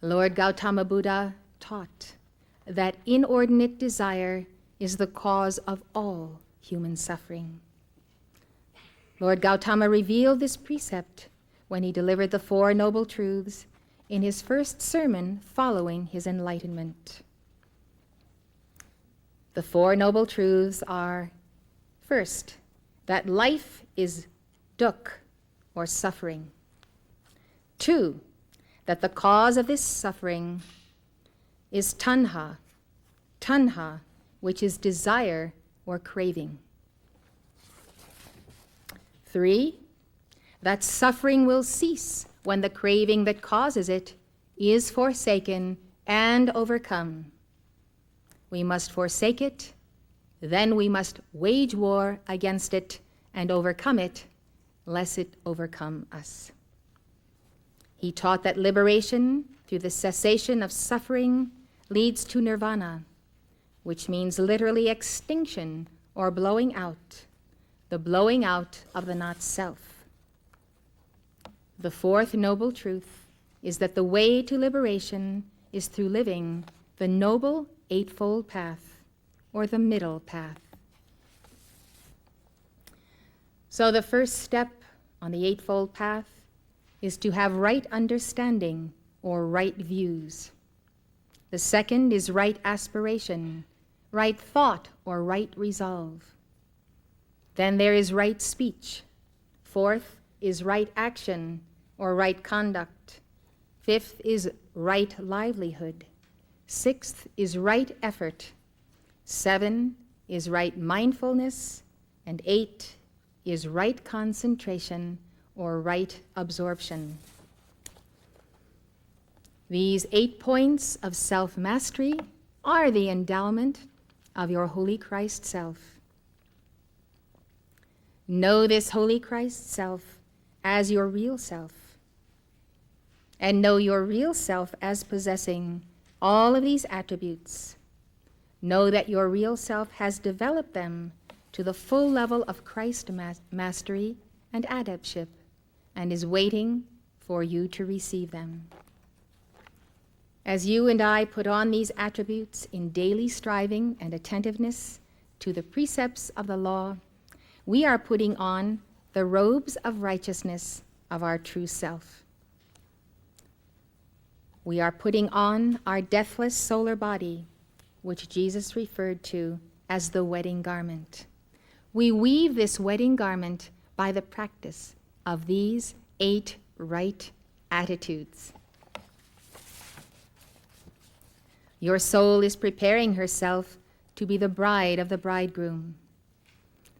Lord Gautama Buddha taught that inordinate desire is the cause of all human suffering. Lord Gautama revealed this precept when he delivered the Four Noble Truths in his first sermon following his enlightenment. The Four Noble Truths are, first, that life is dukkha, or suffering. 2, that the cause of this suffering is tanha, which is desire or craving. 3, that suffering will cease when the craving that causes it is forsaken and overcome. We must forsake it, then we must wage war against it and overcome it, lest it overcome us. He taught that liberation through the cessation of suffering leads to nirvana, which means literally extinction or blowing out, the blowing out of the not-self. The fourth noble truth is that the way to liberation is through living the noble Eightfold Path, or the middle path. So the first step on the Eightfold Path is to have right understanding or right views. The second is right aspiration, right thought or right resolve. Then there is right speech. Fourth is right action or right conduct. Fifth is right livelihood. Sixth is right effort. 7 is right mindfulness. And 8 is right concentration or right absorption. These 8 points of self-mastery are the endowment of your Holy Christ self. Know this Holy Christ self as your real self, and know your real self as possessing all of these attributes. Know that your real self has developed them to the full level of Christ mastery and adeptship, and is waiting for you to receive them. As you and I put on these attributes in daily striving and attentiveness to the precepts of the law, we are putting on the robes of righteousness of our true self. We are putting on our deathless solar body, which Jesus referred to as the wedding garment. We weave this wedding garment by the practice of these 8 right attitudes. Your soul is preparing herself to be the bride of the bridegroom.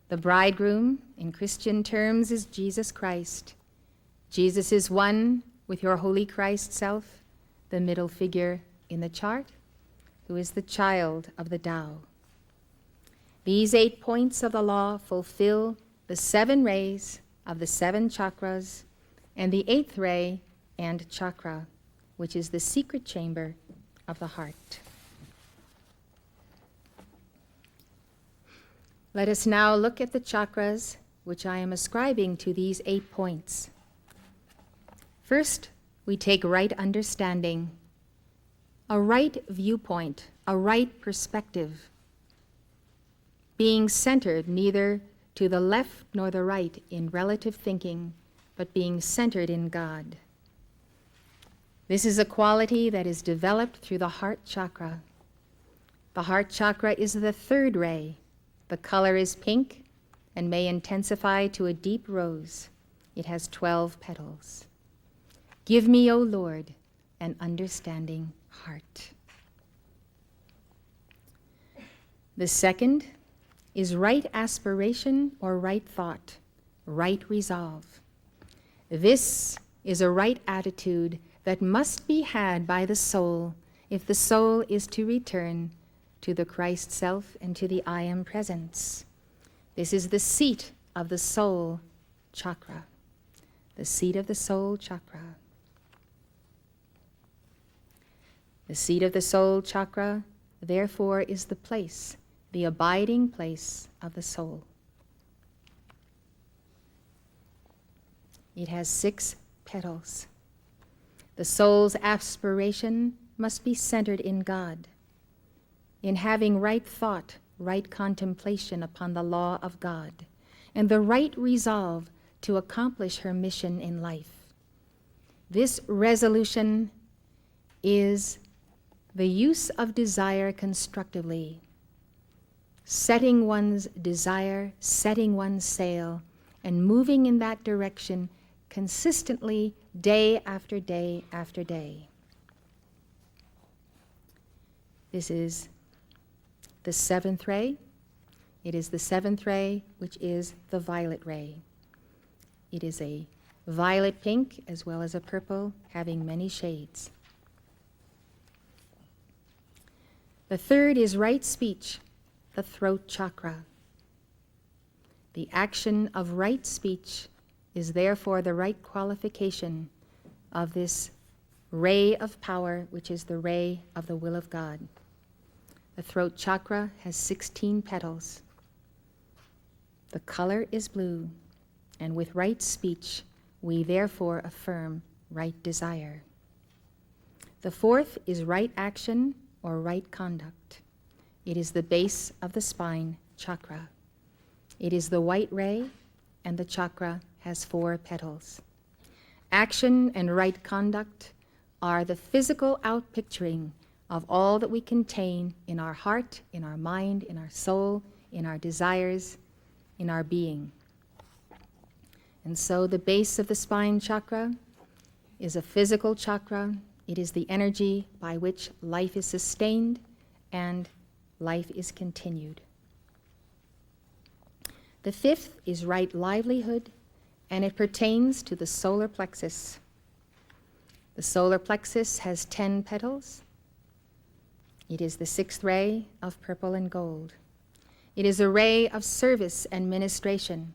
The bridegroom, in Christian terms, is Jesus Christ. Jesus is one with your Holy Christ self, the middle figure in the chart, who is the child of the Tao. These 8 points of the law fulfill the 7 rays of the 7 chakras and the 8th ray and chakra, which is the secret chamber of the heart. Let us now look at the chakras which I am ascribing to these 8 points. First, we take right understanding, a right viewpoint, a right perspective, being centered neither to the left nor the right in relative thinking, but being centered in God. This is a quality that is developed through the heart chakra. The heart chakra is the 3rd ray. The color is pink and may intensify to a deep rose. It has 12 petals. Give me, O Lord, an understanding heart. The second is right aspiration or right thought, right resolve. This is a right attitude that must be had by the soul if the soul is to return to the Christ self and to the I am presence. This is the seat of the soul chakra, the seat of the soul chakra. The seat of the soul chakra, therefore, is the place, the abiding place of the soul. It has 6 petals. The soul's aspiration must be centered in God, in having right thought, right contemplation upon the law of God, and the right resolve to accomplish her mission in life. This resolution is the use of desire constructively, setting one's desire, setting one's sail, and moving in that direction consistently day after day after day. This is the seventh ray. It is the seventh ray, which is the violet ray. It is a violet pink as well as a purple, having many shades. The third is right speech, the throat chakra. The action of right speech is therefore the right qualification of this ray of power, which is the ray of the will of God. The throat chakra has 16 petals. The color is blue, and with right speech, we therefore affirm right desire. The fourth is right action or right conduct. It is the base of the spine chakra. It is the white ray, and the chakra has 4 petals. Action and right conduct are the physical outpicturing of all that we contain in our heart, in our mind, in our soul, in our desires, in our being. And so the base of the spine chakra is a physical chakra. It is the energy by which life is sustained and life is continued. The fifth is right livelihood, and it pertains to the solar plexus. The solar plexus has 10 petals. It is the 6th ray of purple and gold. It is a ray of service and ministration.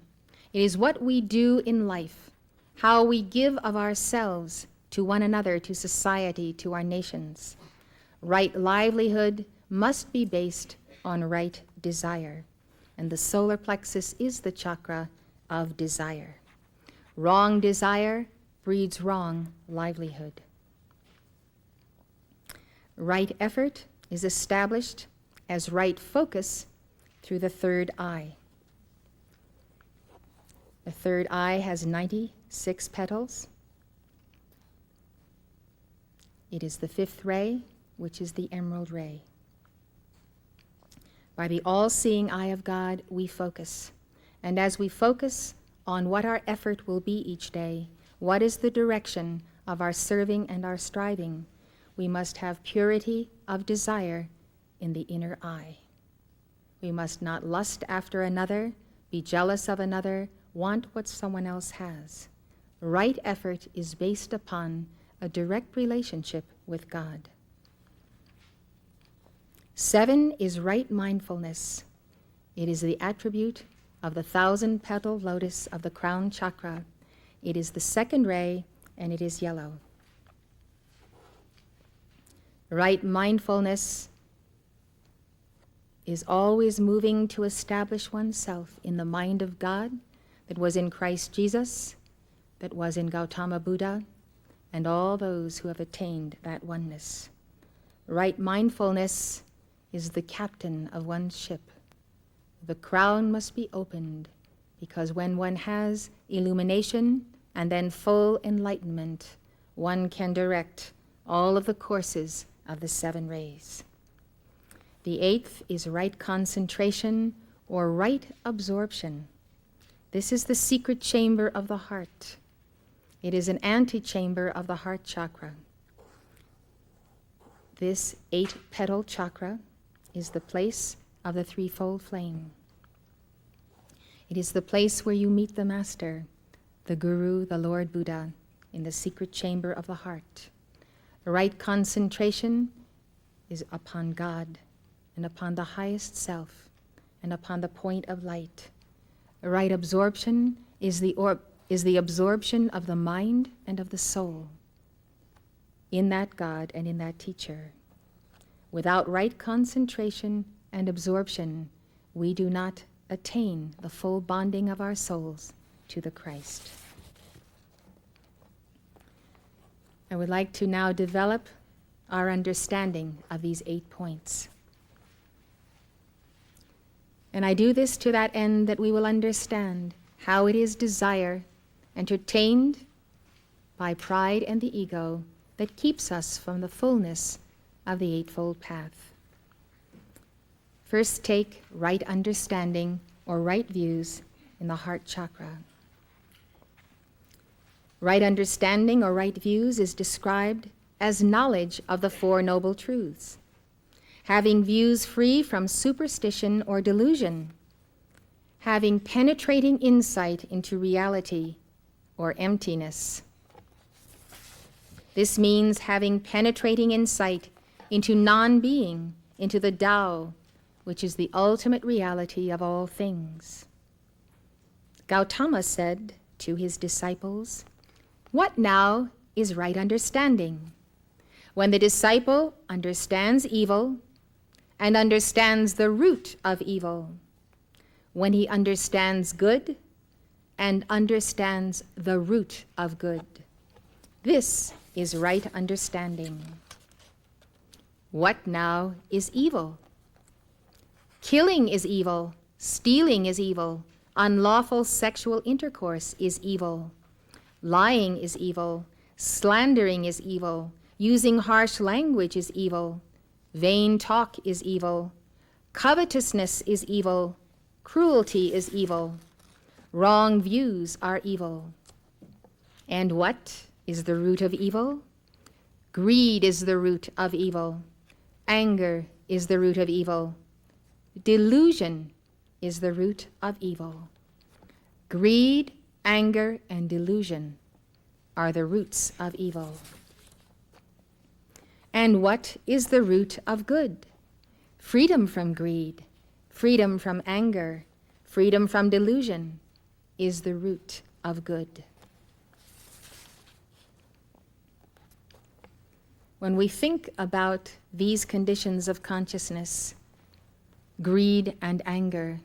It is what we do in life, how we give of ourselves to one another, to society, to our nations. Right livelihood must be based on right desire, and the solar plexus is the chakra of desire. Wrong desire breeds wrong livelihood. Right effort is established as right focus through the third eye. The third eye has 96 petals. It is the 5th ray, which is the emerald ray. By the all-seeing eye of God, we focus. And as we focus on what our effort will be each day, what is the direction of our serving and our striving, we must have purity of desire in the inner eye. We must not lust after another, be jealous of another, want what someone else has. Right effort is based upon a direct relationship with God. 7 is right mindfulness. It is the attribute of the 1,000-petal lotus of the crown chakra. It is the 2nd ray, and it is yellow. Right mindfulness is always moving to establish oneself in the mind of God that was in Christ Jesus, that was in Gautama Buddha, and all those who have attained that oneness. Right mindfulness is the captain of one's ship. The crown must be opened, because when one has illumination and then full enlightenment, one can direct all of the courses of the 7 rays. The 8th is right concentration or right absorption. This is the secret chamber of the heart. It is an antechamber of the heart chakra. This 8-petal chakra is the place of the threefold flame. It is the place where you meet the Master, the Guru, the Lord Buddha, in the secret chamber of the heart. The right concentration is upon God and upon the highest self and upon the point of light. The right absorption is the absorption of the mind and of the soul in that God and in that teacher. Without right concentration and absorption, we do not attain the full bonding of our souls to the Christ. I would like to now develop our understanding of these 8 points. And I do this to that end that we will understand how it is desire, entertained by pride and the ego, that keeps us from the fullness of the Eightfold Path. First, take right understanding or right views in the heart chakra. Right understanding or right views is described as knowledge of the Four Noble Truths, having views free from superstition or delusion, having penetrating insight into reality or emptiness. This means having penetrating insight into non-being, into the Tao, which is the ultimate reality of all things. Gautama said to his disciples, "What now is right understanding?" When the disciple understands evil and understands the root of evil, when he understands good and understands the root of good, this is right understanding. What now is evil? Killing is evil, stealing is evil, unlawful sexual intercourse is evil, lying is evil, slandering is evil, using harsh language is evil, vain talk is evil, covetousness is evil, cruelty is evil, wrong views are evil. And what is the root of evil? Greed is the root of evil. Anger is the root of evil. Delusion is the root of evil. Greed, anger, and delusion are the roots of evil. And what is the root of good? Freedom from greed, freedom from anger, freedom from delusion is the root of good. When we think about these conditions of consciousness, greed and anger,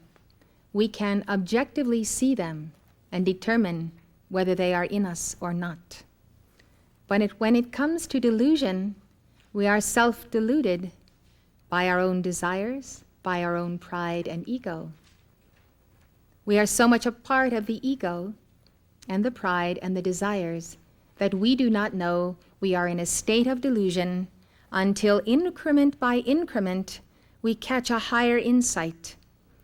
we can objectively see them and determine whether they are in us or not. But when it comes to delusion, we are self-deluded by our own desires, by our own pride and ego. We are so much a part of the ego and the pride and the desires that we do not know we are in a state of delusion until increment by increment we catch a higher insight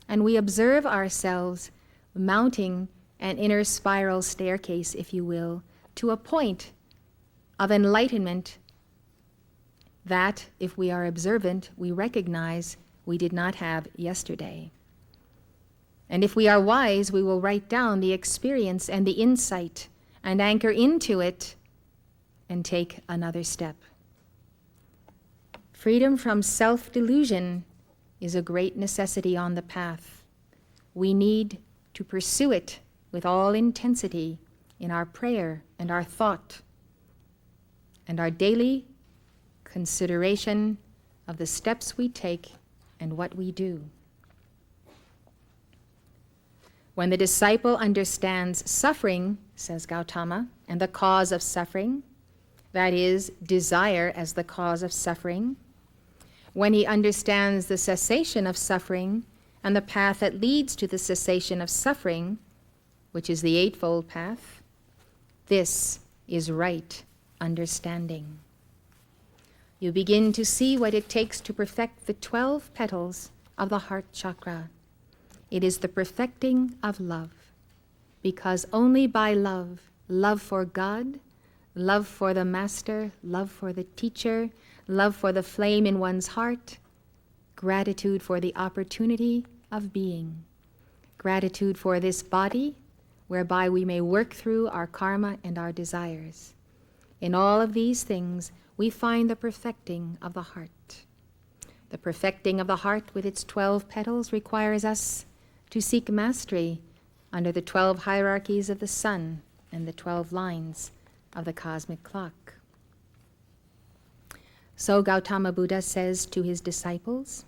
and we observe ourselves mounting an inner spiral staircase, if you will, to a point of enlightenment that, if we are observant, we recognize we did not have yesterday. And if we are wise, we will write down the experience and the insight and anchor into it and take another step. Freedom from self-delusion is a great necessity on the path. We need to pursue it with all intensity in our prayer and our thought and our daily consideration of the steps we take and what we do. When the disciple understands suffering, says Gautama, and the cause of suffering, that is, desire as the cause of suffering, when he understands the cessation of suffering and the path that leads to the cessation of suffering, which is the Eightfold Path, this is right understanding. You begin to see what it takes to perfect the 12 petals of the heart chakra. It is the perfecting of love, because only by love, love for God, love for the master, love for the teacher, love for the flame in one's heart, gratitude for the opportunity of being, gratitude for this body, whereby we may work through our karma and our desires. In all of these things, we find the perfecting of the heart. The perfecting of the heart with its 12 petals requires us to seek mastery under the 12 hierarchies of the sun and the 12 lines of the cosmic clock. So Gautama Buddha says to his disciples,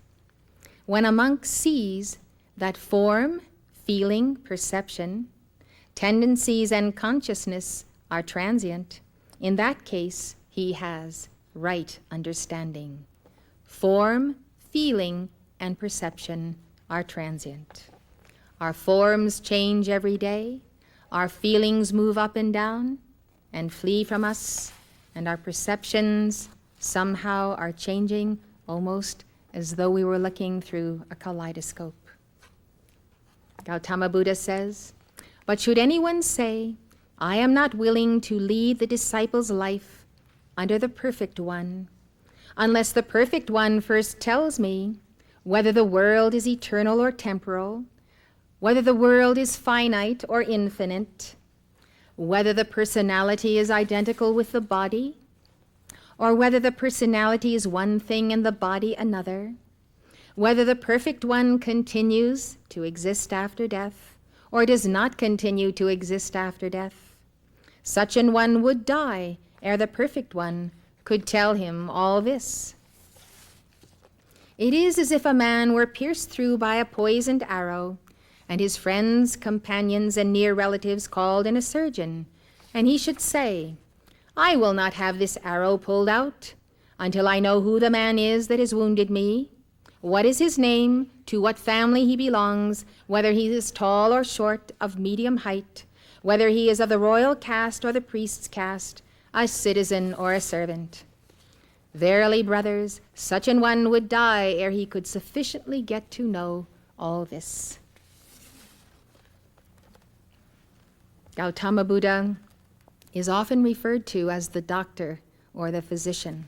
when a monk sees that form, feeling, perception, tendencies, and consciousness are transient, in that case, he has right understanding. Form, feeling, and perception are transient. Our forms change every day, our feelings move up and down and flee from us, and our perceptions somehow are changing almost as though we were looking through a kaleidoscope. Gautama Buddha says, "But should anyone say, 'I am not willing to lead the disciple's life under the perfect one, unless the perfect one first tells me whether the world is eternal or temporal, whether the world is finite or infinite, whether the personality is identical with the body, or whether the personality is one thing and the body another, whether the perfect one continues to exist after death or does not continue to exist after death, such an one would die ere the perfect one could tell him all this. It is as if a man were pierced through by a poisoned arrow, and his friends, companions, and near relatives called in a surgeon, and he should say, 'I will not have this arrow pulled out until I know who the man is that has wounded me, what is his name, to what family he belongs, whether he is tall or short, of medium height, whether he is of the royal caste or the priest's caste, a citizen or a servant.' Verily, brothers, such an one would die ere he could sufficiently get to know all this." Gautama Buddha is often referred to as the doctor or the physician.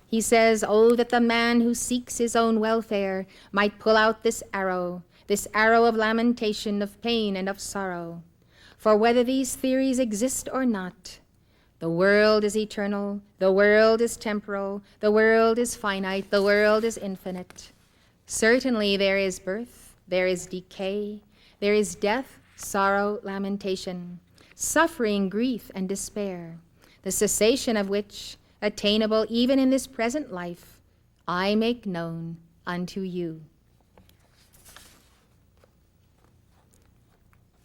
He says, "Oh, that the man who seeks his own welfare might pull out this arrow of lamentation, of pain, and of sorrow. For whether these theories exist or not, the world is eternal, the world is temporal, the world is finite, the world is infinite. Certainly there is birth, there is decay, there is death, sorrow, lamentation, suffering, grief, and despair, the cessation of which, attainable even in this present life, I make known unto you."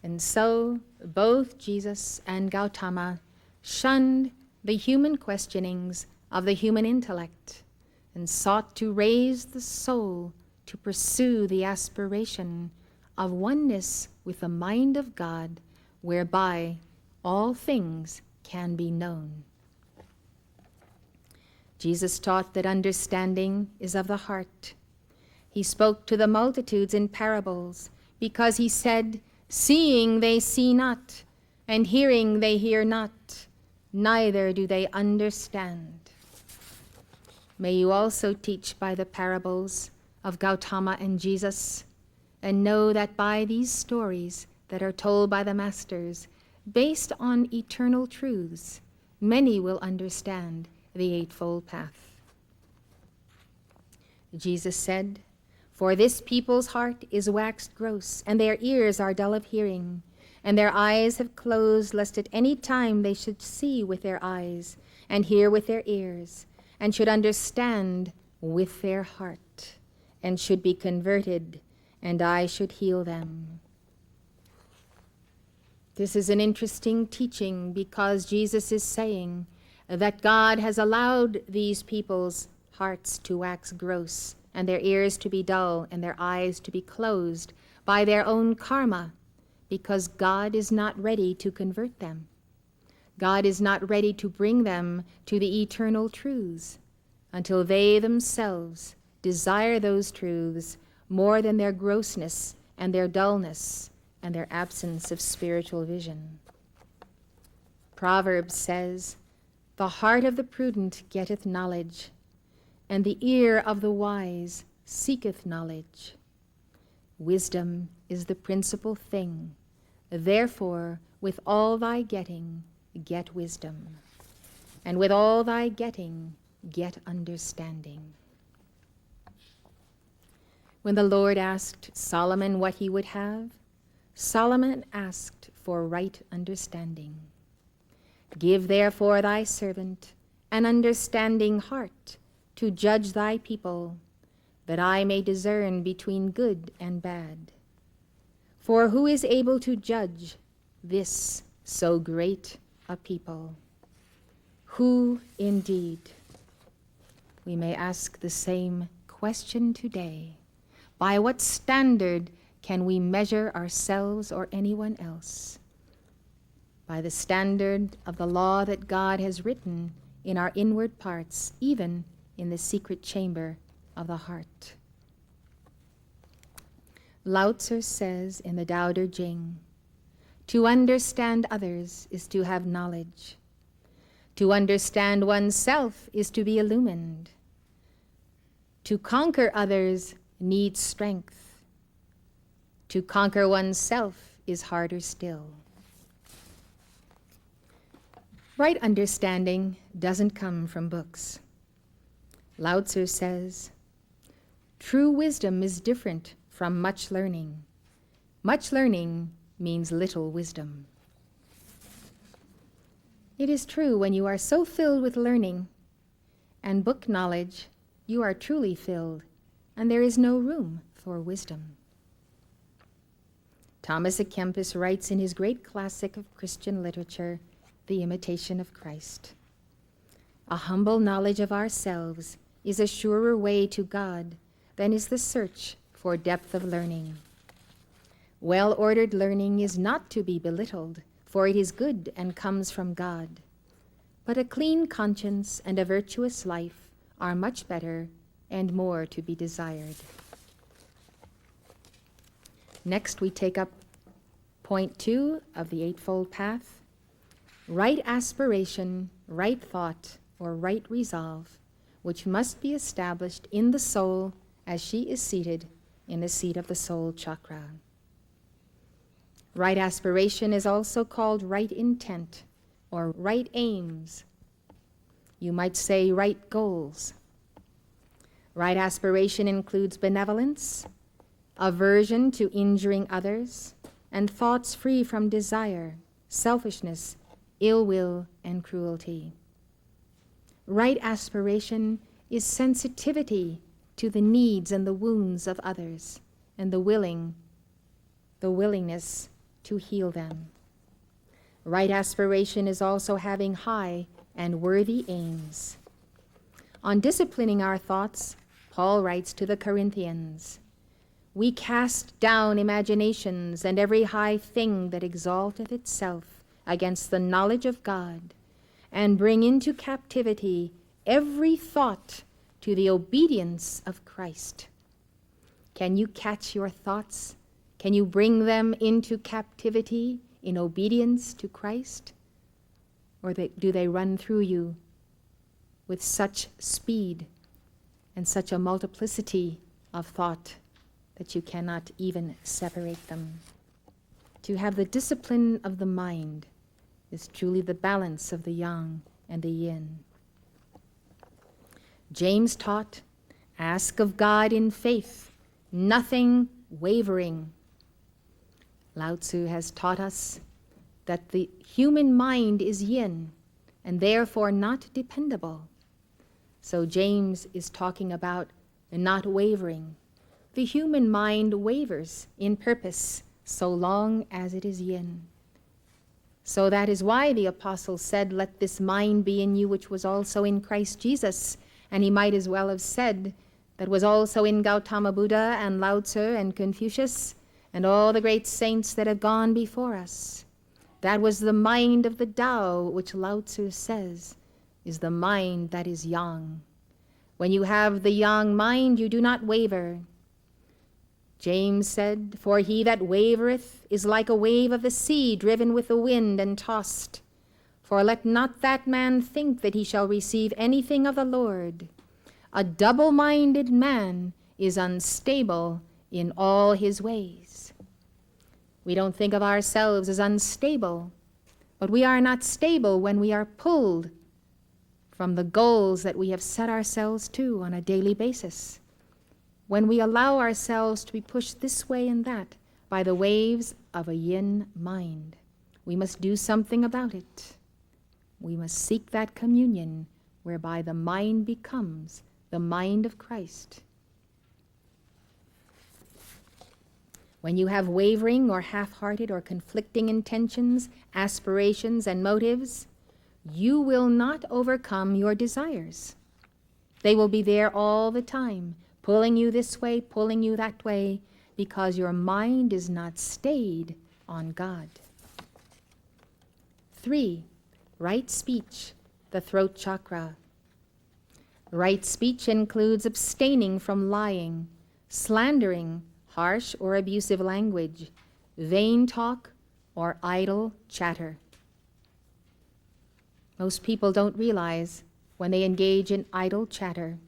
And so both Jesus and Gautama shunned the human questionings of the human intellect and sought to raise the soul to pursue the aspiration of oneness with the mind of God, whereby all things can be known. Jesus taught that understanding is of the heart. He spoke to the multitudes in parables because he said, "Seeing they see not, and hearing they hear not, neither do they understand." May you also teach by the parables of Gautama and Jesus, and know that by these stories that are told by the masters, based on eternal truths, many will understand the Eightfold Path. Jesus said, "For this people's heart is waxed gross, and their ears are dull of hearing, and their eyes have closed, lest at any time they should see with their eyes, and hear with their ears, and should understand with their heart, and should be converted, and I should heal them." This is an interesting teaching because Jesus is saying that God has allowed these people's hearts to wax gross, and their ears to be dull, and their eyes to be closed by their own karma, because God is not ready to convert them. God is not ready to bring them to the eternal truths until they themselves desire those truths more than their grossness and their dullness and their absence of spiritual vision. Proverbs says, "The heart of the prudent getteth knowledge, and the ear of the wise seeketh knowledge. Wisdom is the principal thing. Therefore, with all thy getting, get wisdom. And with all thy getting, get understanding." When the Lord asked Solomon what he would have, Solomon asked for right understanding. "Give therefore thy servant an understanding heart to judge thy people, that I may discern between good and bad. For who is able to judge this so great a people? Who indeed? We may ask the same question today. By what standard can we measure ourselves or anyone else? By the standard of the law that God has written in our inward parts, even in the secret chamber of the heart. Lao Tzu says in the Tao Te Ching, to understand others is to have knowledge. To understand oneself is to be illumined. To conquer others needs strength. To conquer oneself is harder still. Right understanding doesn't come from books. Lao Tzu says, true wisdom is different from much learning. Much learning means little wisdom. It is true, when you are so filled with learning and book knowledge, you are truly filled, and there is no room for wisdom. Thomas à Kempis writes in his great classic of Christian literature, The Imitation of Christ, a humble knowledge of ourselves is a surer way to God than is the search for depth of learning. Well-ordered learning is not to be belittled, for it is good and comes from God. But a clean conscience and a virtuous life are much better and more to be desired. Next, we take up point 2 of the Eightfold Path. Right aspiration, right thought, or right resolve, which must be established in the soul as she is seated in the seat of the soul chakra. Right aspiration is also called right intent or right aims. You might say right goals. Right aspiration includes benevolence, aversion to injuring others, and thoughts free from desire, selfishness, ill will, and cruelty. Right aspiration is sensitivity to the needs and the wounds of others, and the willingness to heal them. Right aspiration is also having high and worthy aims. On disciplining our thoughts, Paul writes to the Corinthians, we cast down imaginations and every high thing that exalteth itself against the knowledge of God, and bring into captivity every thought to the obedience of Christ. Can you catch your thoughts? Can you bring them into captivity in obedience to Christ? Or do they run through you with such speed and such a multiplicity of thought that you cannot even separate them? To have the discipline of the mind is truly the balance of the yang and the yin. James taught, ask of God in faith, nothing wavering. Lao Tzu has taught us that the human mind is yin and therefore not dependable. So James is talking about not wavering. The human mind wavers in purpose so long as it is yin. So that is why the apostle said, let this mind be in you which was also in Christ Jesus. And he might as well have said, that was also in Gautama Buddha and Lao Tzu and Confucius and all the great saints that have gone before us. That was the mind of the Tao, which Lao Tzu says is the mind that is yang. When you have the yang mind, you do not waver. James said, for he that wavereth is like a wave of the sea driven with the wind and tossed. For let not that man think that he shall receive anything of the Lord. A double-minded man is unstable in all his ways. We don't think of ourselves as unstable, but we are not stable when we are pulled from the goals that we have set ourselves to on a daily basis. When we allow ourselves to be pushed this way and that by the waves of a yin mind, we must do something about it. We must seek that communion whereby the mind becomes the mind of Christ. When you have wavering or half-hearted or conflicting intentions, aspirations, and motives, you will not overcome your desires. They will be there all the time, pulling you this way, pulling you that way, because your mind is not stayed on God. 3. Right speech, the throat chakra. Right speech includes abstaining from lying, slandering, harsh or abusive language, vain talk, or idle chatter. Most people don't realize when they engage in idle chatter.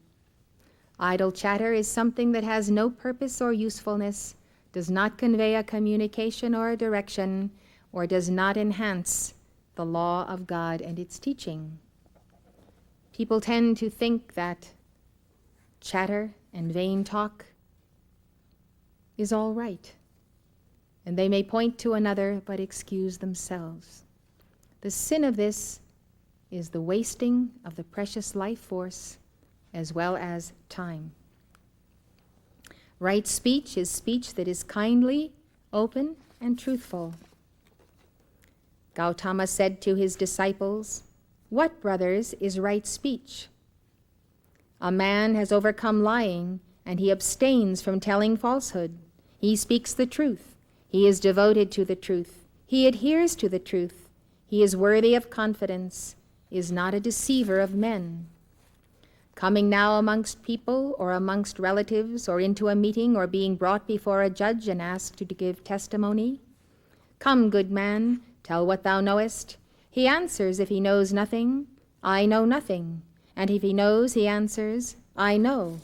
Idle chatter is something that has no purpose or usefulness, does not convey a communication or a direction, or does not enhance the law of God and its teaching. People tend to think that chatter and vain talk is all right, and they may point to another but excuse themselves. The sin of this is the wasting of the precious life force as well as time. Right speech is speech that is kindly, open, and truthful. Gautama said to his disciples, "What, brothers, is right speech? A man has overcome lying, and he abstains from telling falsehood. He speaks the truth. He is devoted to the truth. He adheres to the truth. He is worthy of confidence, is not a deceiver of men. Coming now amongst people or amongst relatives or into a meeting or being brought before a judge and asked to give testimony. Come, good man, tell what thou knowest. He answers if he knows nothing, I know nothing. And if he knows, he answers, I know.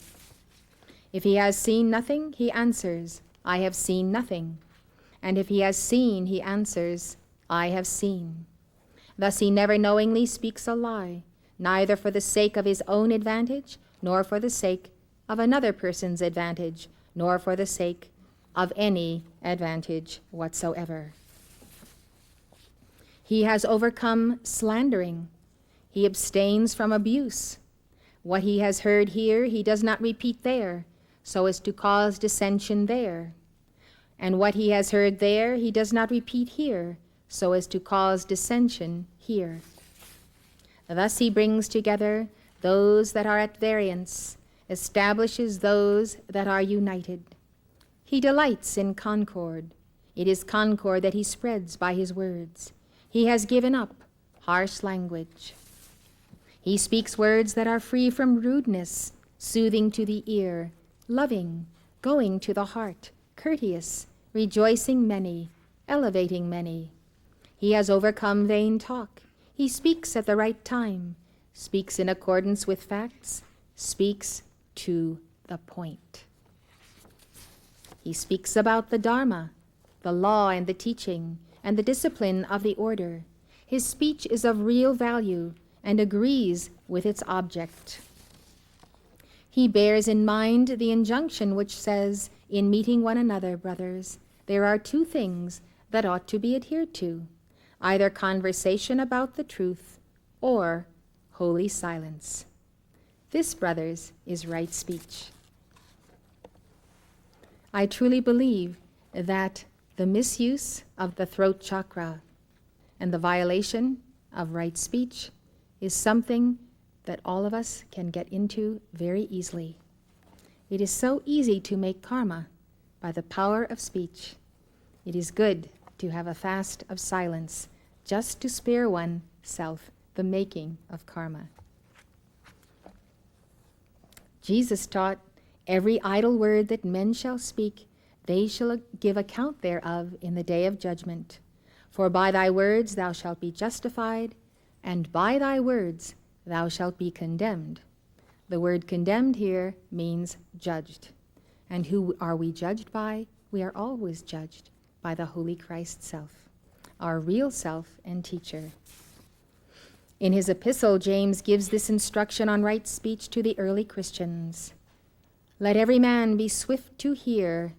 If he has seen nothing, he answers, I have seen nothing. And if he has seen, he answers, I have seen. Thus he never knowingly speaks a lie, neither for the sake of his own advantage, nor for the sake of another person's advantage, nor for the sake of any advantage whatsoever. He has overcome slandering. He abstains from abuse. What he has heard here, he does not repeat there, so as to cause dissension there. And what he has heard there, he does not repeat here, so as to cause dissension here. Thus he brings together those that are at variance, establishes those that are united. He delights in concord. It is concord that he spreads by his words. He has given up harsh language. He speaks words that are free from rudeness, soothing to the ear, loving, going to the heart, courteous, rejoicing many, elevating many. He has overcome vain talk. He speaks at the right time, speaks in accordance with facts, speaks to the point. He speaks about the Dharma, the law and the teaching, and the discipline of the order. His speech is of real value and agrees with its object. He bears in mind the injunction which says, in meeting one another, brothers, there are two things that ought to be adhered to, either conversation about the truth or holy silence. This, brothers, is right speech. I truly believe that the misuse of the throat chakra and the violation of right speech is something that all of us can get into very easily. It is so easy to make karma by the power of speech. It is good to have a fast of silence just to spare oneself the making of karma. Jesus taught, every idle word that men shall speak, they shall give account thereof in the day of judgment. For by thy words thou shalt be justified, and by thy words thou shalt be condemned. The word condemned here means judged. And who are we judged by? We are always judged by the Holy Christ self, our real self and teacher. In his epistle, James gives this instruction on right speech to the early Christians. Let every man be swift to hear,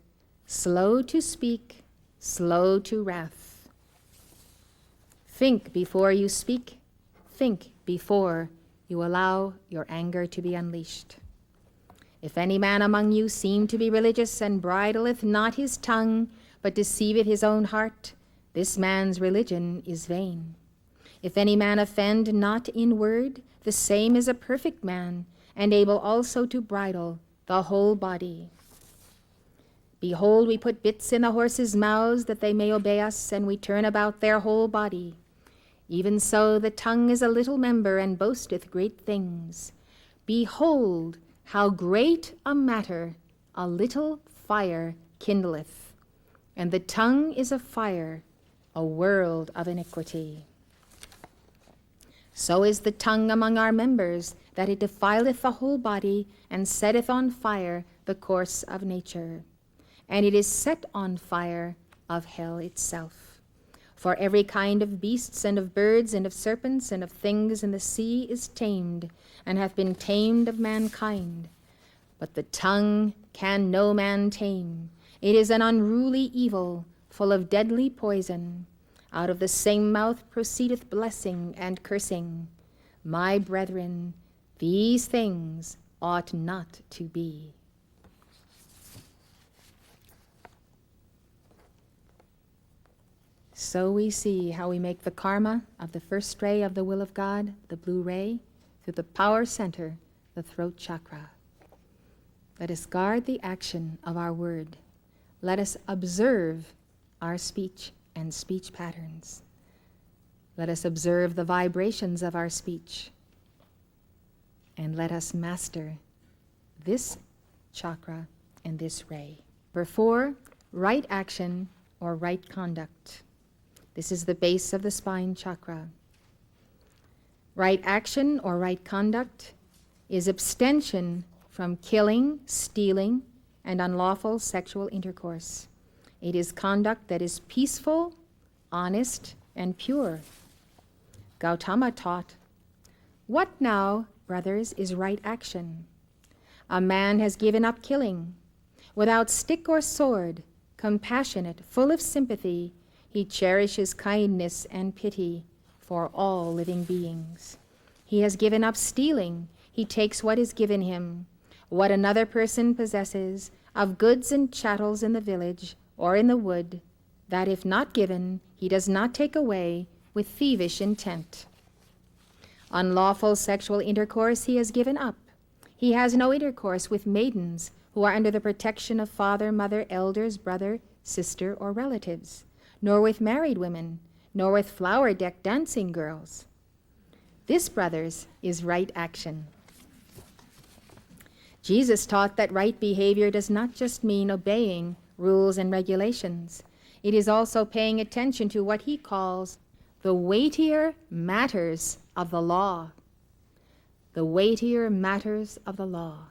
slow to speak, slow to wrath. Think before you speak. Think before you allow your anger to be unleashed. If any man among you seem to be religious and bridleth not his tongue, but deceiveth his own heart, this man's religion is vain. If any man offend not in word, the same is a perfect man, and able also to bridle the whole body. Behold, we put bits in the horses' mouths that they may obey us, and we turn about their whole body. Even so the tongue is a little member, and boasteth great things. Behold, how great a matter a little fire kindleth, and the tongue is a fire, a world of iniquity. So is the tongue among our members, that it defileth the whole body, and setteth on fire the course of nature. And it is set on fire of hell itself. For every kind of beasts, and of birds, and of serpents, and of things in the sea is tamed, and hath been tamed of mankind. But the tongue can no man tame. It is an unruly evil, full of deadly poison. Out of the same mouth proceedeth blessing and cursing. My brethren, these things ought not to be. So we see how we make the karma of the first ray of the will of God, the blue ray, through the power center, the throat chakra. Let us guard the action of our word. Let us observe our speech and speech patterns. Let us observe the vibrations of our speech. And let us master this chakra and this ray. Number 4, right action or right conduct. This is the base of the spine chakra. Right action or right conduct is abstention from killing, stealing, and unlawful sexual intercourse. It is conduct that is peaceful, honest, and pure. Gautama taught, "What now, brothers, is right action? A man has given up killing. Without stick or sword, compassionate, full of sympathy, he cherishes kindness and pity for all living beings. He has given up stealing. He takes what is given him, what another person possesses, of goods and chattels in the village or in the wood, that if not given, he does not take away with thievish intent. Unlawful sexual intercourse he has given up. He has no intercourse with maidens who are under the protection of father, mother, elders, brother, sister, or relatives, nor with married women, nor with flower-decked dancing girls. This, brothers, is right action." Jesus taught that right behavior does not just mean obeying rules and regulations. It is also paying attention to what he calls the weightier matters of the law. The weightier matters of the law.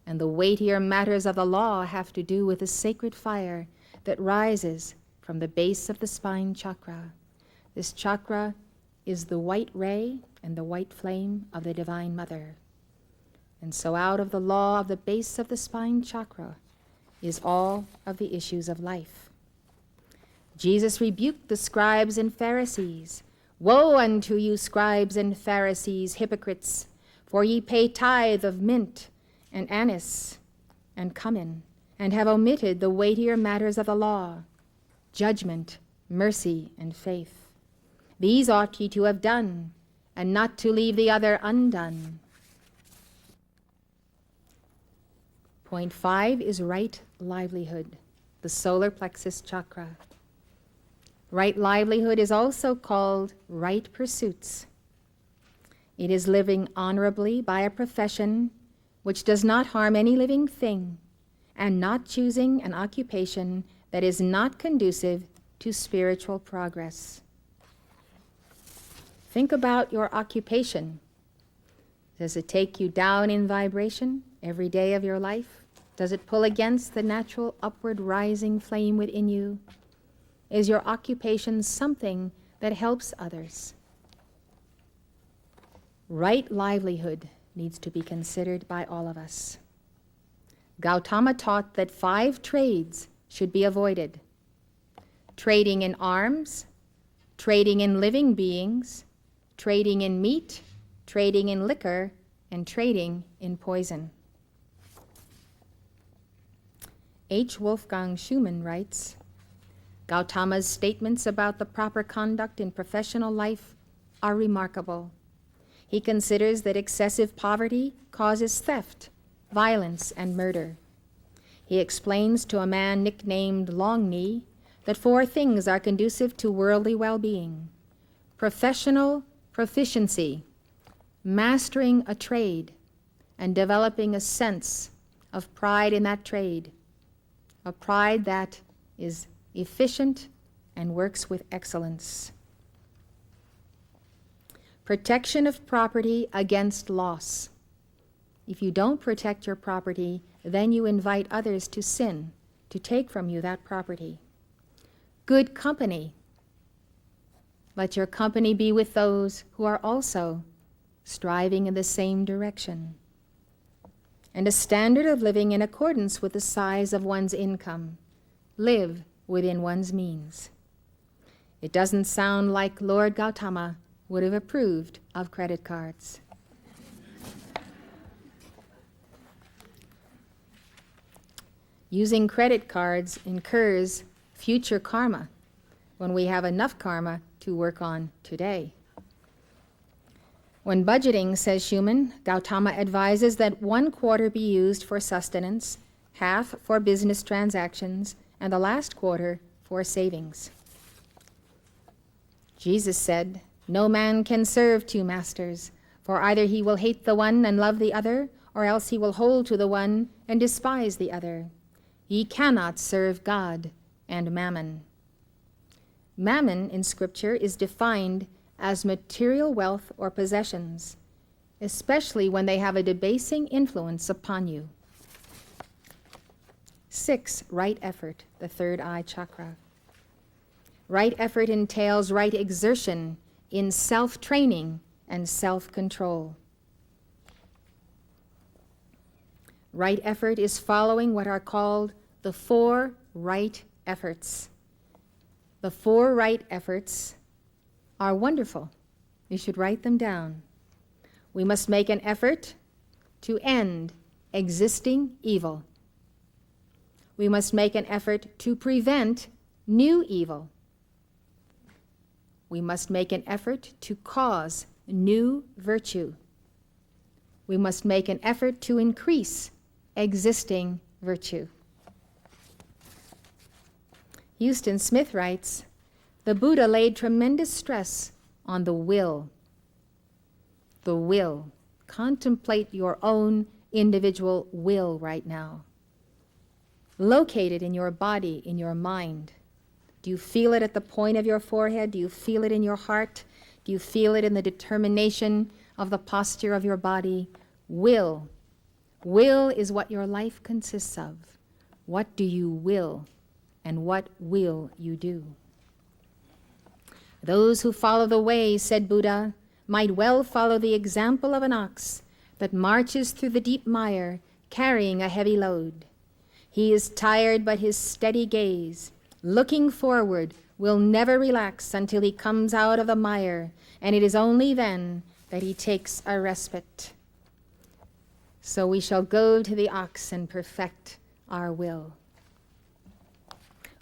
And the weightier matters of the law have to do with the sacred fire that rises from the base of the spine chakra. This chakra is the white ray and the white flame of the Divine Mother. And so out of the law of the base of the spine chakra is all of the issues of life. Jesus rebuked the scribes and Pharisees. "Woe unto you, scribes and Pharisees, hypocrites, for ye pay tithe of mint and anise and cumin, and have omitted the weightier matters of the law, judgment, mercy, and faith. These ought ye to have done, and not to leave the other undone." Point 5 is right livelihood, the solar plexus chakra. Right livelihood is also called right pursuits. It is living honorably by a profession which does not harm any living thing, and not choosing an occupation that is not conducive to spiritual progress. Think about your occupation. Does it take you down in vibration every day of your life? Does it pull against the natural upward rising flame within you? Is your occupation something that helps others? Right livelihood needs to be considered by all of us. Gautama taught that 5 trades should be avoided: trading in arms, trading in living beings, trading in meat, trading in liquor, and trading in poison. H. Wolfgang Schumann writes, "Gautama's statements about the proper conduct in professional life are remarkable. He considers that excessive poverty causes theft, violence, and murder. He explains to a man nicknamed Long Knee that 4 things are conducive to worldly well-being: professional proficiency, mastering a trade, and developing a sense of pride in that trade, a pride that is efficient and works with excellence. Protection of property against loss. If you don't protect your property, then you invite others to sin, to take from you that property. Good company. Let your company be with those who are also striving in the same direction. And a standard of living in accordance with the size of one's income. Live within one's means. It doesn't sound like Lord Gautama would have approved of credit cards. Using credit cards incurs future karma when we have enough karma to work on today. When budgeting, says Schumann, Gautama advises that 1/4 be used for sustenance, half for business transactions, and the last quarter for savings. Jesus said, "No man can serve 2 masters, for either he will hate the one and love the other, or else he will hold to the one and despise the other. Ye cannot serve God and mammon." Mammon in Scripture is defined as material wealth or possessions, especially when they have a debasing influence upon you. 6, right effort, the 3rd eye chakra. Right effort entails right exertion in self-training and self-control. Right effort is following what are called the 4 right efforts. The 4 right efforts are wonderful. You should write them down. We must make an effort to end existing evil. We must make an effort to prevent new evil. We must make an effort to cause new virtue. We must make an effort to increase existing virtue. Houston Smith writes, "The Buddha laid tremendous stress on the will." The will. Contemplate your own individual will right now. Locate it in your body, in your mind. Do you feel it at the point of your forehead? Do you feel it in your heart? Do you feel it in the determination of the posture of your body? Will. Will is what your life consists of. What do you will, and what will you do? Those who follow the way, said Buddha, might well follow the example of an ox that marches through the deep mire, carrying a heavy load. He is tired, but his steady gaze, looking forward, will never relax until he comes out of the mire, and it is only then that he takes a respite. So we shall go to the ox and perfect our will.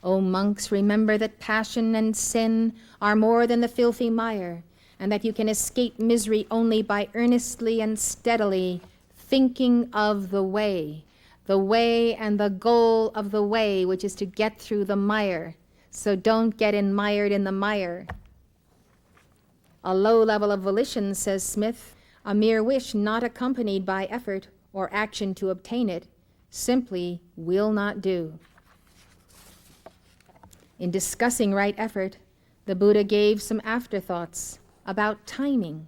O monks, remember that passion and sin are more than the filthy mire, and that you can escape misery only by earnestly and steadily thinking of the way and the goal of the way, which is to get through the mire. So don't get mired in the mire. A low level of volition, says Smith, a mere wish not accompanied by effort or action to obtain it, simply will not do. In discussing right effort, the Buddha gave some afterthoughts about timing.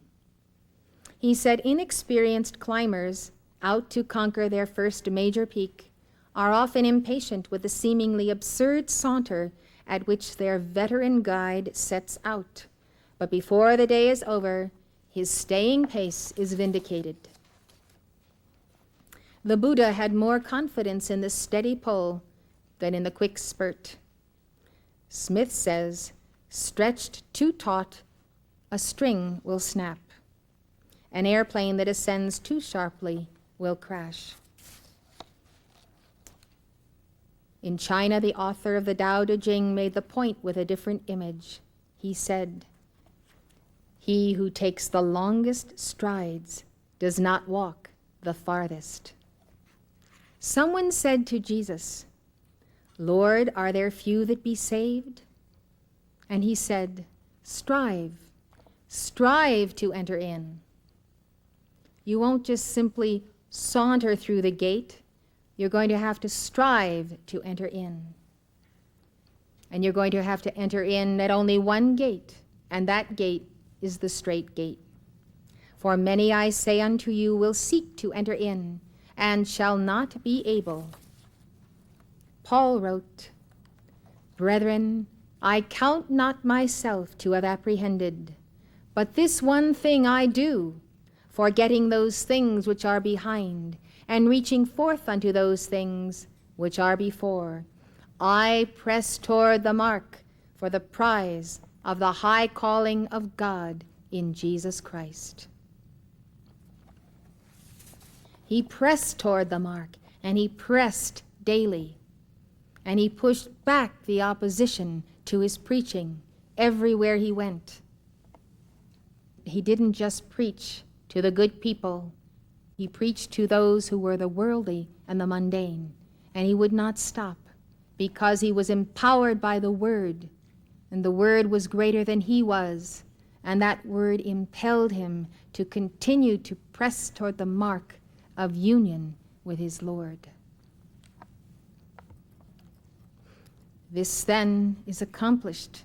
He said inexperienced climbers out to conquer their first major peak are often impatient with the seemingly absurd saunter at which their veteran guide sets out. But before the day is over, his staying pace is vindicated. The Buddha had more confidence in the steady pull than in the quick spurt. Smith says, stretched too taut, a string will snap. An airplane that ascends too sharply will crash. In China, the author of the Tao Te Ching made the point with a different image. He said, He who takes the longest strides does not walk the farthest. Someone said to Jesus, "Lord, are there few that be saved?" And he said, strive to enter in. You won't just simply saunter through the gate. You're going to have to strive to enter in. And you're going to have to enter in at only one gate, and that gate is the straight gate. For many, I say unto you, will seek to enter in, and shall not be able. Paul wrote, "Brethren, I count not myself to have apprehended, but this one thing I do, forgetting those things which are behind, and reaching forth unto those things which are before, I press toward the mark for the prize of the high calling of God in Jesus Christ." He pressed toward the mark, and he pressed daily, and he pushed back the opposition to his preaching everywhere he went. He didn't just preach to the good people. He preached to those who were the worldly and the mundane, and he would not stop because he was empowered by the Word, and the Word was greater than he was, and that Word impelled him to continue to press toward the mark of union with his Lord. This then is accomplished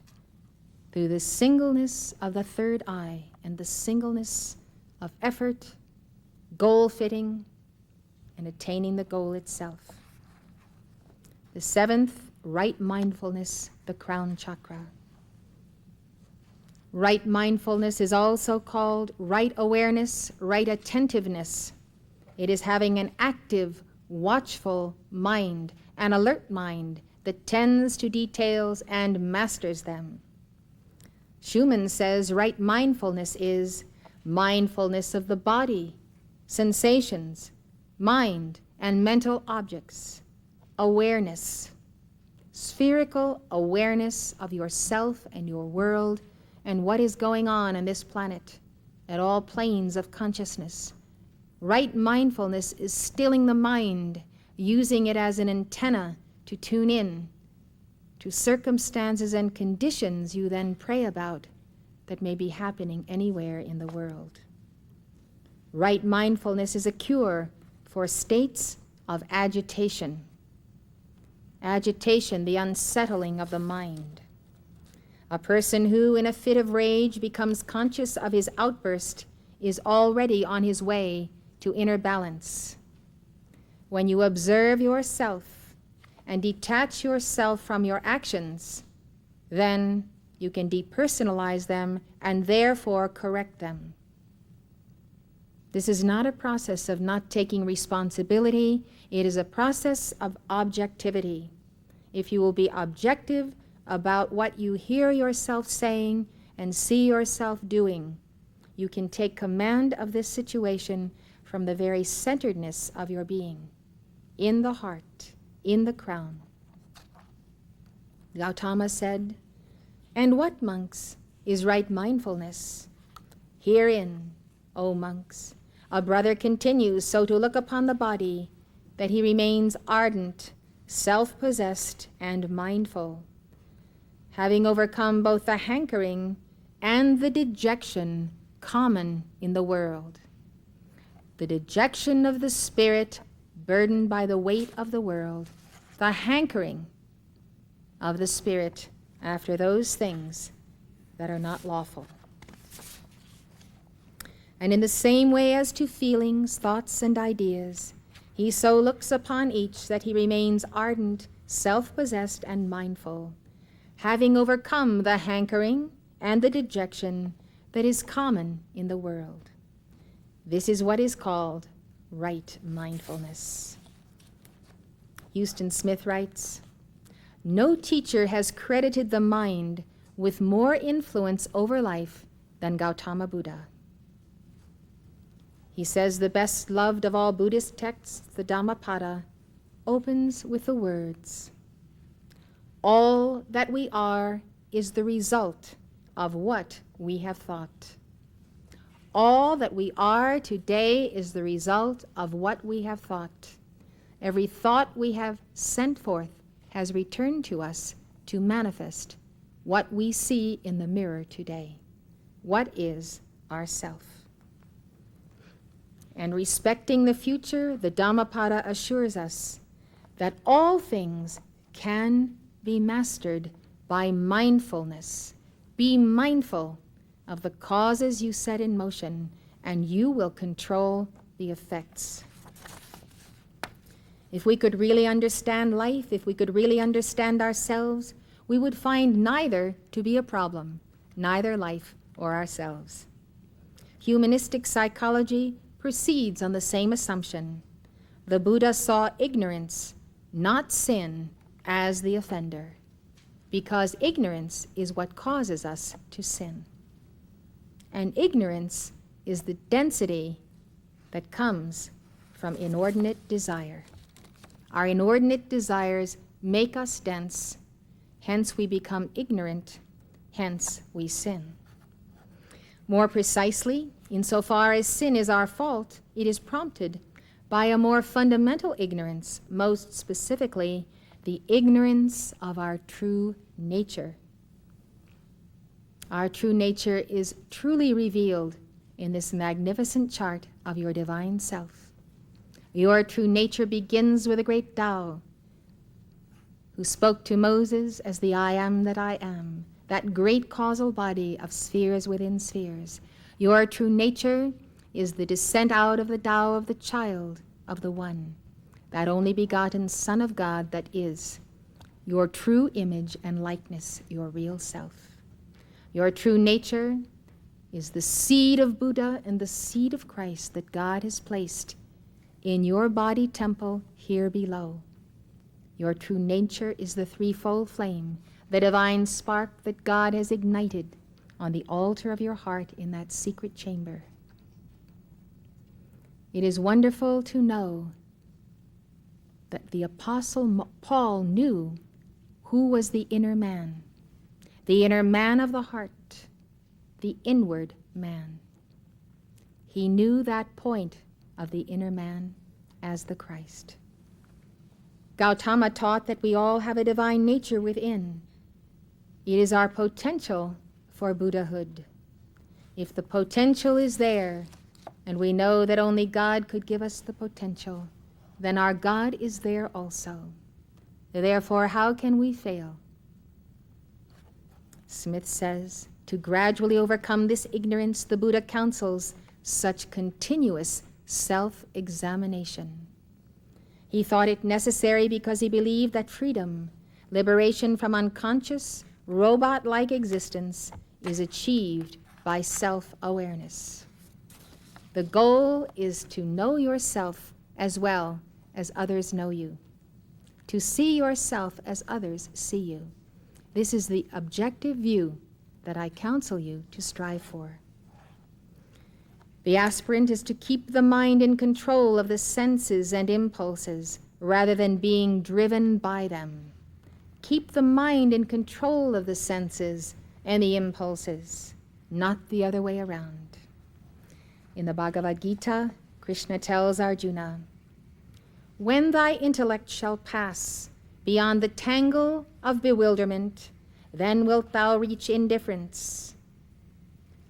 through the singleness of the third eye and the singleness of effort, goal fitting, and attaining the goal itself. The seventh, right mindfulness, the crown chakra. Right mindfulness is also called right awareness, right attentiveness. It is having an active, watchful mind, an alert mind that tends to details and masters them. Schumann says right mindfulness is mindfulness of the body, sensations, mind, and mental objects, awareness, spherical awareness of yourself and your world and what is going on this planet at all planes of consciousness. Right mindfulness is stilling the mind, using it as an antenna to tune in to circumstances and conditions you then pray about that may be happening anywhere in the world. Right mindfulness is a cure for states of agitation. Agitation, the unsettling of the mind. A person who, in a fit of rage, becomes conscious of his outburst is already on his way to inner balance. When you observe yourself and detach yourself from your actions, then you can depersonalize them and therefore correct them. This is not a process of not taking responsibility. It is a process of objectivity. If you will be objective about what you hear yourself saying and see yourself doing, you can take command of this situation from the very centeredness of your being, in the heart, in the crown. Gautama said, "And what, monks, is right mindfulness? Herein, O monks, a brother continues so to look upon the body that he remains ardent, self-possessed, and mindful, having overcome both the hankering and the dejection common in the world. The dejection of the spirit burdened by the weight of the world, the hankering of the spirit after those things that are not lawful. And in the same way as to feelings, thoughts, and ideas, he so looks upon each that he remains ardent, self-possessed, and mindful, having overcome the hankering and the dejection that is common in the world. This is what is called right mindfulness." Houston Smith writes, "No teacher has credited the mind with more influence over life than Gautama Buddha." He says the best loved of all Buddhist texts, the Dhammapada, opens with the words, "All that we are is the result of what we have thought." All that we are today is the result of what we have thought. Every thought we have sent forth has returned to us to manifest what we see in the mirror today. What is ourself? And respecting the future, the Dhammapada assures us that all things can be mastered by mindfulness. Be mindful of the causes you set in motion, and you will control the effects. If we could really understand life, if we could really understand ourselves, we would find neither to be a problem, neither life or ourselves. Humanistic psychology proceeds on the same assumption. The Buddha saw ignorance, not sin, as the offender, because ignorance is what causes us to sin. And ignorance is the density that comes from inordinate desire. Our inordinate desires make us dense, hence we become ignorant, hence we sin. More precisely, insofar as sin is our fault, it is prompted by a more fundamental ignorance, most specifically, the ignorance of our true nature. Our true nature is truly revealed in this magnificent chart of your divine self. Your true nature begins with the great Tao, who spoke to Moses as the I am that I am, that great causal body of spheres within spheres. Your true nature is the descent out of the Tao of the child of the One, that only begotten Son of God that is, your true image and likeness, your real self. Your true nature is the seed of Buddha and the seed of Christ that God has placed in your body temple here below. Your true nature is the threefold flame, the divine spark that God has ignited on the altar of your heart in that secret chamber. It is wonderful to know that the Apostle Paul knew who was the inner man of the heart, the inward man. He knew that point of the inner man as the Christ. Gautama taught that we all have a divine nature within. It is our potential for Buddhahood. If the potential is there, and we know that only God could give us the potential, then our God is there also. Therefore, how can we fail? Smith says, to gradually overcome this ignorance, the Buddha counsels such continuous self-examination. He thought it necessary because he believed that freedom, liberation from unconscious, robot-like existence, is achieved by self-awareness. The goal is to know yourself as well as others know you, to see yourself as others see you. This is the objective view that I counsel you to strive for. The aspirant is to keep the mind in control of the senses and impulses rather than being driven by them. Keep the mind in control of the senses and the impulses, not the other way around. In the Bhagavad Gita, Krishna tells Arjuna, when thy intellect shall pass beyond the tangle of bewilderment, then wilt thou reach indifference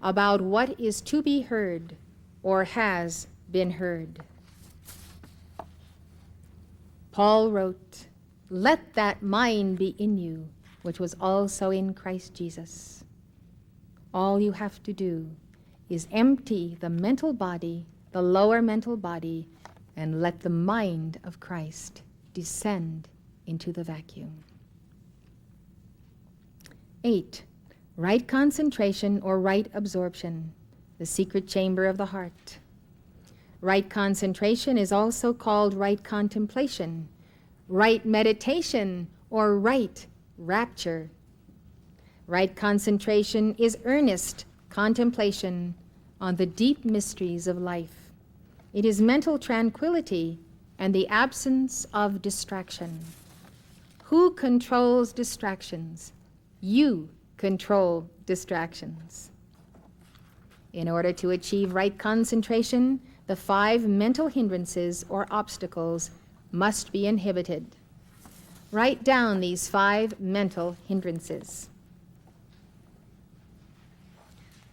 about what is to be heard or has been heard. Paul wrote, let that mind be in you, which was also in Christ Jesus. All you have to do is empty the mental body, the lower mental body, and let the mind of Christ descend into the vacuum. 8. Right concentration or right absorption, the secret chamber of the heart. Right concentration is also called right contemplation, right meditation, or right rapture. Right concentration is earnest contemplation on the deep mysteries of life. It is mental tranquility and the absence of distraction. Who controls distractions? You control distractions. In order to achieve right concentration, the 5 mental hindrances or obstacles must be inhibited. Write down these 5 mental hindrances.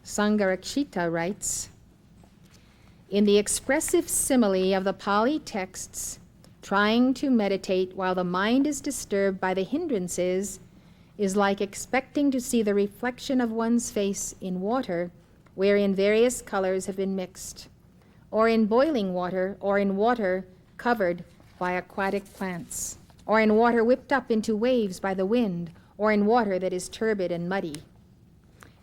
Sangarakshita writes, in the expressive simile of the Pali texts, trying to meditate while the mind is disturbed by the hindrances is like expecting to see the reflection of one's face in water wherein various colors have been mixed, or in boiling water, or in water covered by aquatic plants, or in water whipped up into waves by the wind, or in water that is turbid and muddy.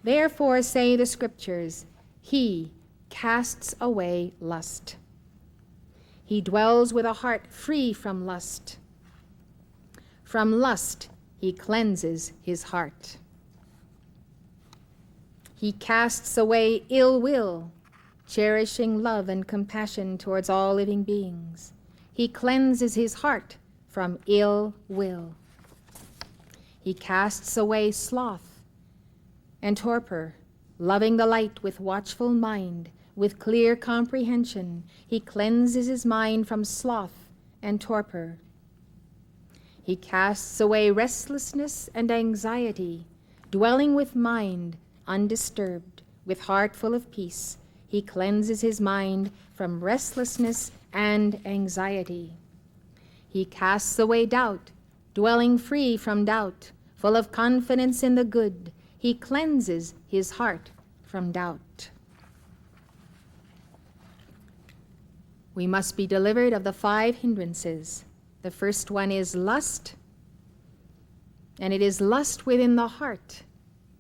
Therefore say the scriptures, he casts away lust. He dwells with a heart free from lust. From lust he cleanses his heart. He casts away ill will, cherishing love and compassion towards all living beings. He cleanses his heart from ill will. He casts away sloth and torpor, loving the light with watchful mind, with clear comprehension. He cleanses his mind from sloth and torpor. He casts away restlessness and anxiety, dwelling with mind undisturbed, with heart full of peace. He cleanses his mind from restlessness and anxiety. He casts away doubt, dwelling free from doubt, full of confidence in the good. He cleanses his heart from doubt. We must be delivered of the 5 hindrances. The first one is lust, and it is lust within the heart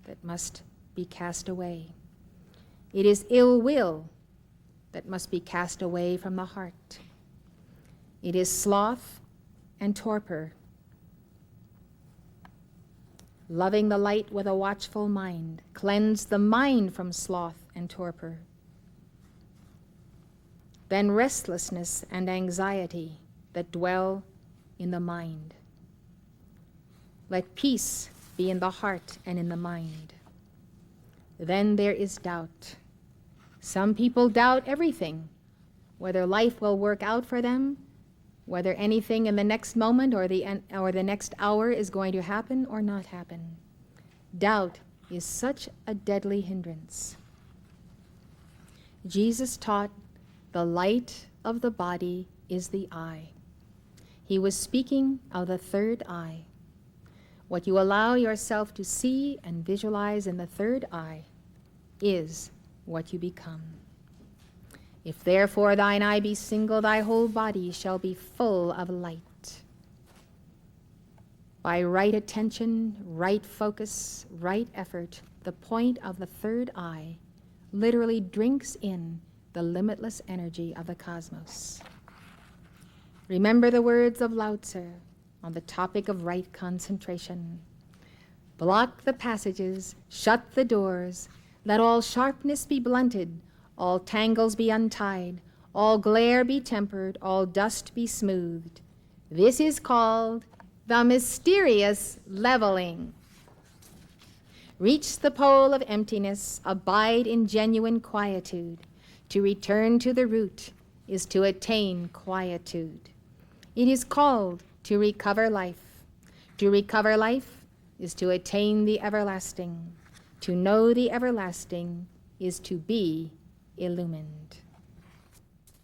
that must be cast away. It is ill will that must be cast away from the heart. It is sloth and torpor. Loving the light with a watchful mind, cleanse the mind from sloth and torpor. Then restlessness and anxiety that dwell in the mind. Let peace be in the heart and in the mind. Then there is doubt. Some people doubt everything, whether life will work out for them, whether anything in the next moment or the next hour is going to happen or not happen. Doubt is such a deadly hindrance. Jesus taught the light of the body is the eye. He was speaking of the third eye. What you allow yourself to see and visualize in the third eye is what you become. If therefore thine eye be single, thy whole body shall be full of light. By right attention, right focus, right effort, the point of the third eye literally drinks in the limitless energy of the cosmos. Remember the words of Lao Tzu on the topic of right concentration. Block the passages, shut the doors, let all sharpness be blunted, all tangles be untied, all glare be tempered, all dust be smoothed. This is called the mysterious leveling. Reach the pole of emptiness, abide in genuine quietude. To return to the root is to attain quietude. It is called to recover life. To recover life is to attain the everlasting. To know the everlasting is to be illumined.